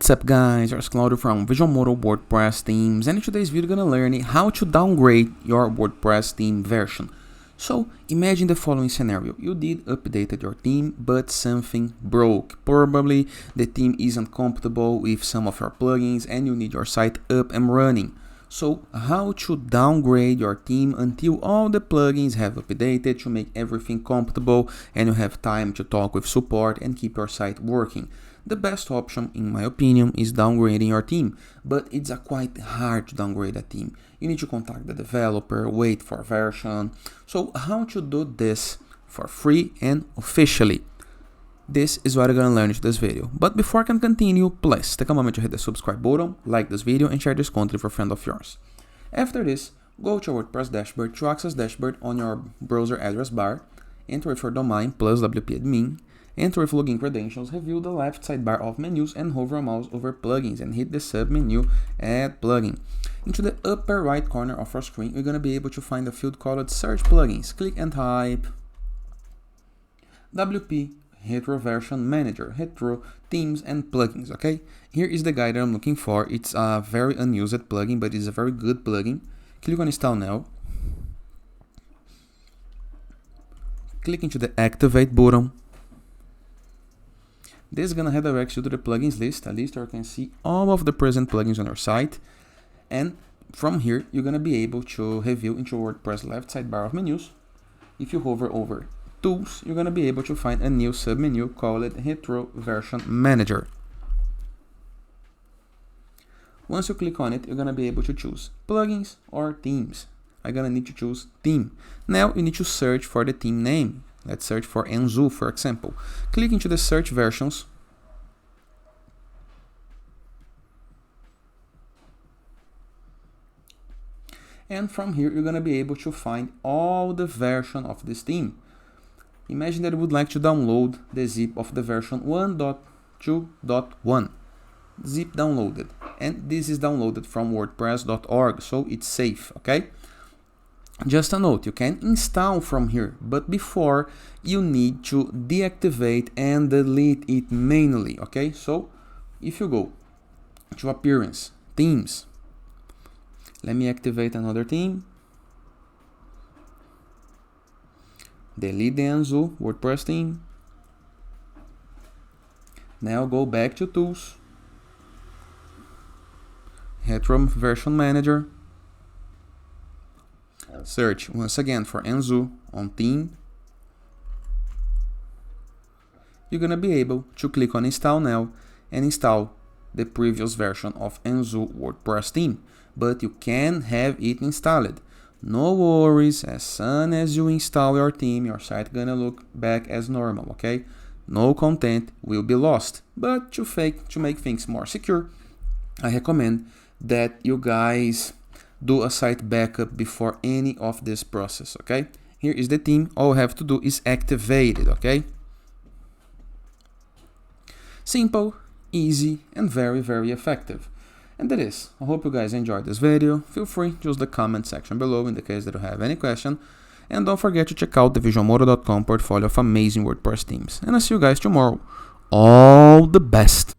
What's up guys, it's Claudio from Visualmodo WordPress themes, and in today's video we're gonna learn how to downgrade your WordPress theme version. So imagine the following scenario: you did updated your theme but something broke. Probably the theme isn't compatible with some of your plugins and you need your site up and running. So how to downgrade your theme until all the plugins have updated to make everything compatible and you have time to talk with support and keep your site working. The best option, in my opinion, is downgrading your theme, but it's quite hard to downgrade a theme. You need to contact the developer, wait for a version. So how to do this for free and officially? This is what I'm gonna learn in this video. But before I can continue, please take a moment to hit the subscribe button, like this video, and share this content with a friend of yours. After this, go to your WordPress dashboard. To access dashboard on your browser address bar, enter with your domain plus WP admin. Enter with login credentials, review the left sidebar of menus, and hover your mouse over plugins and hit the sub-menu Add Plugin. Into the upper right corner of your screen, you're going to be able to find a field called Search Plugins. Click and type WP Version Manager, Retro, Themes and Plugins, okay? Here is the guide that I'm looking for. It's a very unused plugin, but it's a very good plugin. Click on Install Now. Click into the Activate button. This is going to redirect you to the plugins list, a list where you can see all of the present plugins on your site. And from here, you're going to be able to review into WordPress left sidebar of menus. If you hover over Tools, you're going to be able to find a new submenu called Retro Version Manager. Once you click on it, you're going to be able to choose plugins or themes. I'm going to need to choose theme. Now you need to search for the theme name. Let's search for Enzu, for example. Click into the search versions. And from here, you're going to be able to find all the version of this theme. Imagine that you would like to download the zip of the version 1.2.1. Zip downloaded. And this is downloaded from WordPress.org, so it's safe, okay? Just a note, you can install from here, but before you need to deactivate and delete it manually, okay? So if you go to Appearance, Themes, let me activate another theme, delete the Enzu WordPress theme, now go back to Tools, Retro Version Manager, search once again for Enzu on theme. You're going to be able to click on Install Now and install the previous version of Enzu WordPress theme, but you can have it installed. No worries, as soon as you install your theme, your site gonna look back as normal, okay? No content will be lost, but to make things more secure, I recommend that you guys do a site backup before any of this process, okay? Here is the theme. All you have to do is activate it, okay? Simple, easy, and very, very effective. And that is. I hope you guys enjoyed this video. Feel free to use the comment section below in the case that you have any question. And don't forget to check out the Visualmodo.com portfolio of amazing WordPress themes. And I'll see you guys tomorrow. All the best!